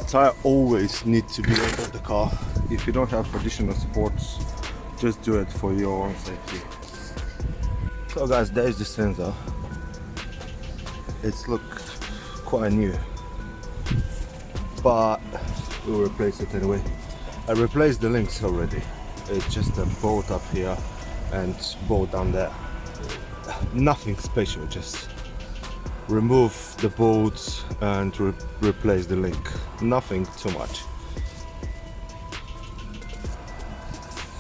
tire always needs to be under the car. If you don't have additional supports, just do it for your own safety. So guys, there is the sensor. It's look quite new, but we'll replace it anyway. I replaced the links already. It's just a bolt up here and bolt down there. Nothing special, just remove the bolts and replace the link. Nothing too much.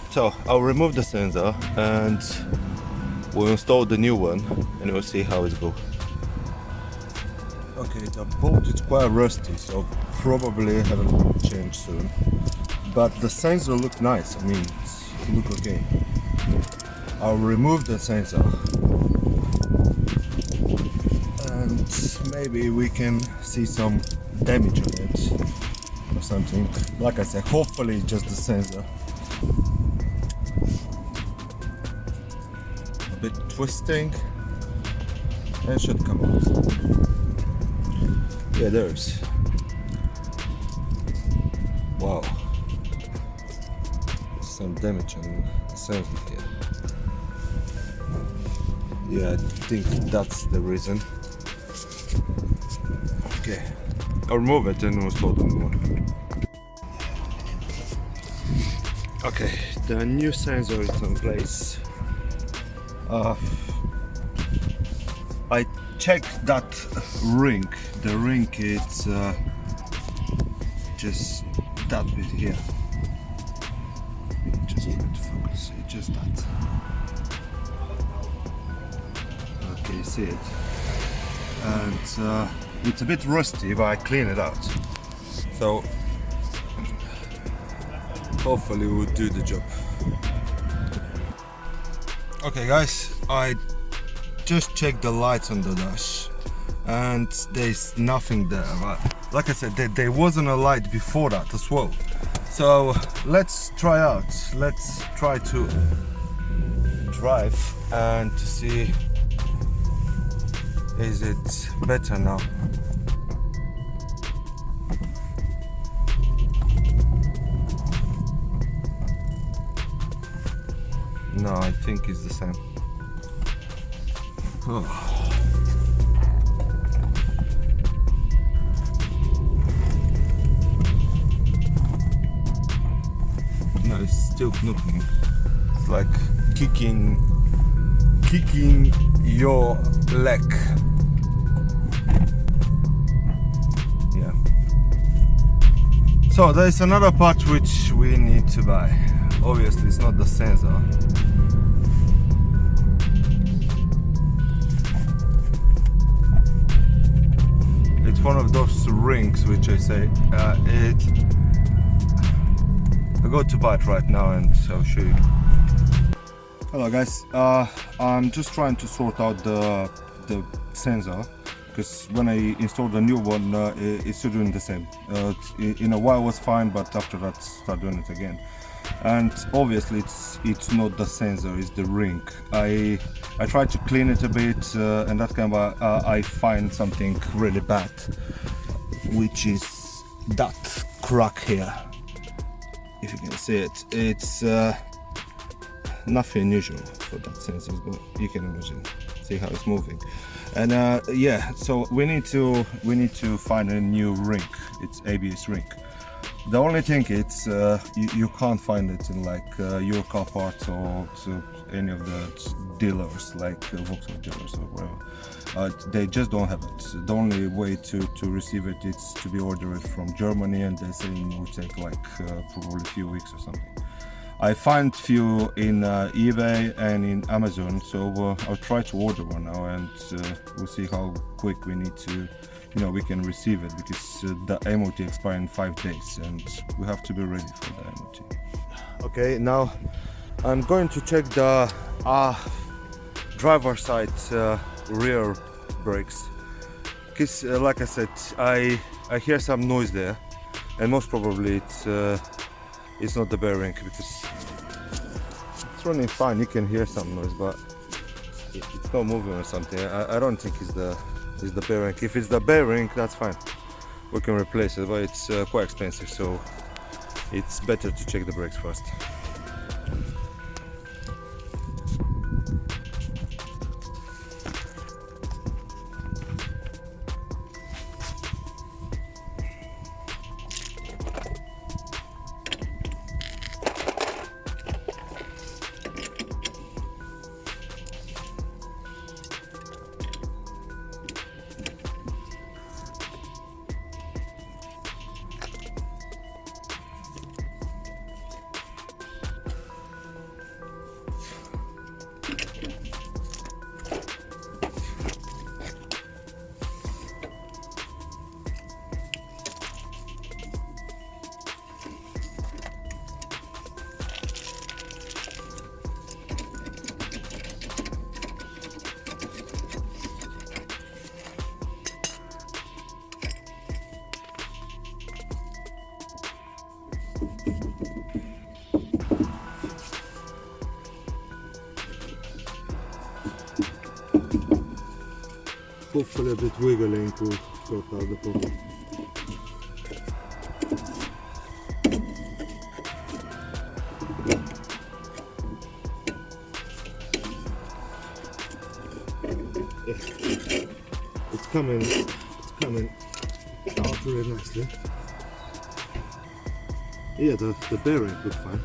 So I'll remove the sensor and we'll install the new one and we'll see how it goes. Okay, the bolt is quite rusty, so probably have a change soon. But the sensor look nice. I mean, it look okay. I'll remove the sensor and maybe we can see some damage on it or something. Like I said, hopefully just the sensor. A bit twisting and it should come out. Yeah, there's. Wow. Some damage on the sensor here. Yeah, I think that's the reason. Okay, I'll remove it and we'll install the new one. Okay, the new sensor is in place. I checked that ring. The ring is just that bit here. Just try to focus. It's just that. Okay, you see it. And it's a bit rusty, but I clean it out. So hopefully we'll do the job. Okay guys, I just checked the lights on the dash and there's nothing there. Like I said, there wasn't a light before that as well. So let's try out. Let's try to drive and to see is it better now. No, I think it's the same. Oh. No, it's still knocking. It's like kicking your leg. Yeah. So there is another part which we need to buy. Obviously, it's not the sensor. It's one of those rings which I say I go to buy it right now and I'll show you. Hello guys, I'm just trying to sort out the sensor because when I installed the new one it's still doing the same. In a while it was fine, but after that start doing it again. And obviously it's not the sensor, it's the ring. I tried to clean it a bit and that kind of I find something really bad, which is that crack here. If you can see it, it's nothing unusual for that sensor, but you can imagine, see how it's moving. And yeah, so we need to find a new ring. It's ABS ring. The only thing it's you can't find it in like your car parts or to any of the dealers like Vauxhall dealers or whatever. They just don't have it. The only way to receive it is to be ordered from Germany, and they're saying it will take like probably a few weeks or something. I find few in eBay and in Amazon, so I'll try to order one now, and we'll see how quick we need to, we can receive it, because the MOT expires in 5 days and we have to be ready for the MOT. Okay, now I'm going to check the driver side rear brakes, because like I said, I hear some noise there, and most probably it's not the bearing, because it's running fine. You can hear some noise, but it's not moving or something. I don't think it's the bearing. If it's the bearing, that's fine. we can replace it, but it's quite expensive, so it's better to check the brakes first. Hopefully a bit wiggling to sort out the problem. It's coming out really nicely. Yeah, the bearing looks fine.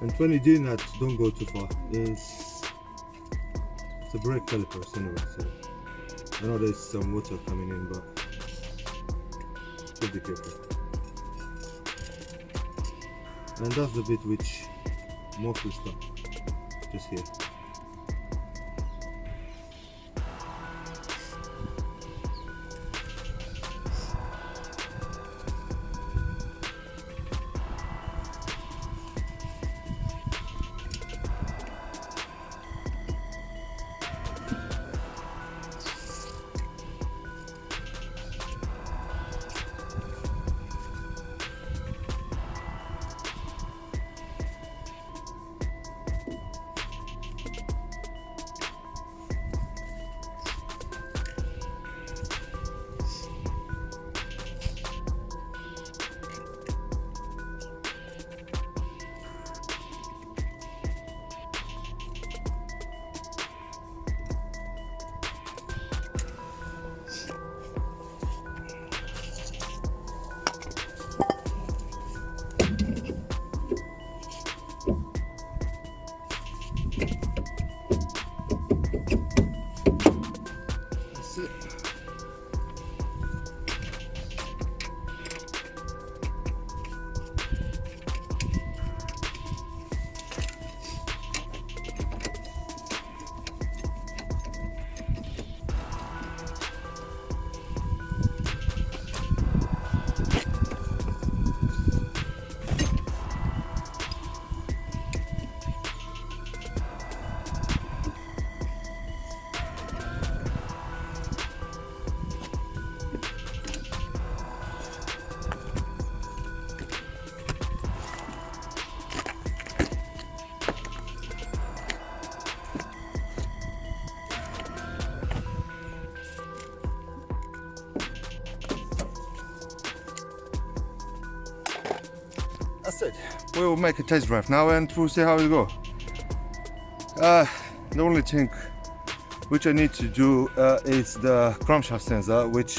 And when you're doing that, don't go too far. It's a brake calipers anyway, so I know there's some water coming in, but just be careful. And that's the bit which mostly stuck, just here. That's it. We will make a test drive now and we'll see how it goes. The only thing which I need to do is the crankshaft sensor, which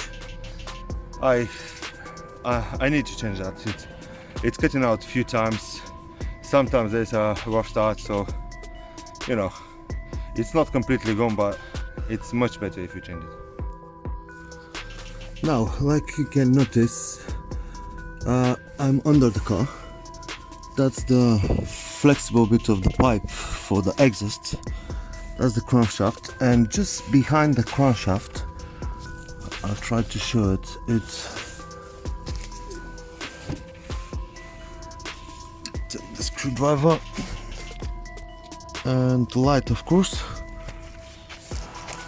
I need to change that. It's cutting out a few times. Sometimes there's a rough start, so you know it's not completely gone, but it's much better if you change it. Now, like you can notice, I'm under the car. That's the flexible bit of the pipe for the exhaust. That's the crankshaft, and just behind the crankshaft, I'll try to show it. It's the screwdriver and the light, of course.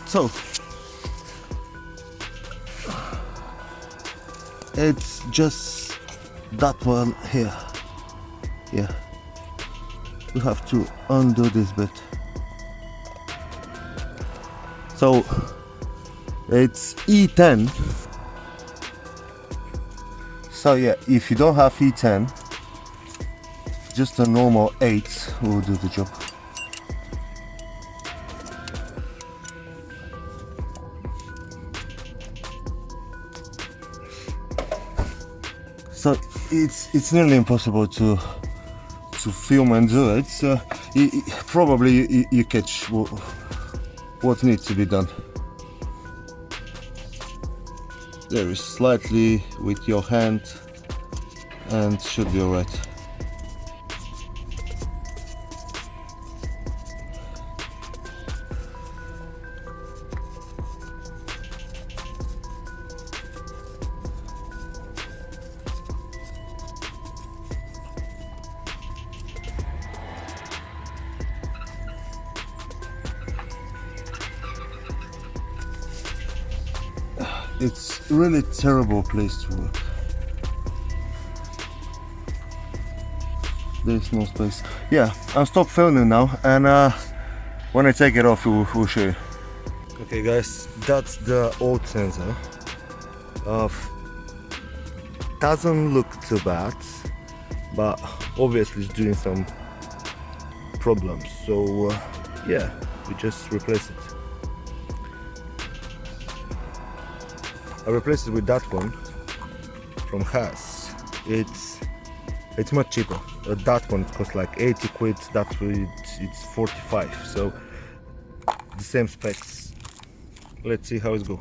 So it's just that one here. Yeah, you have to undo this bit. So it's E10. So yeah, if you don't have E10, just a normal 8 will do the job. So it's nearly impossible to film and do it. So probably you catch what needs to be done. There is slightly with your hand and should be alright. It's really terrible place to work. There's no space. Yeah, I'll stop filming now, and when I take it off, we'll show you. Okay guys, that's the old sensor. Doesn't look too bad, but obviously it's doing some problems. So yeah, we just replace it. I replaced it with that one from Haas. It's much cheaper. That one costs like 80 quid, that one it's 45, so the same specs. Let's see how it goes.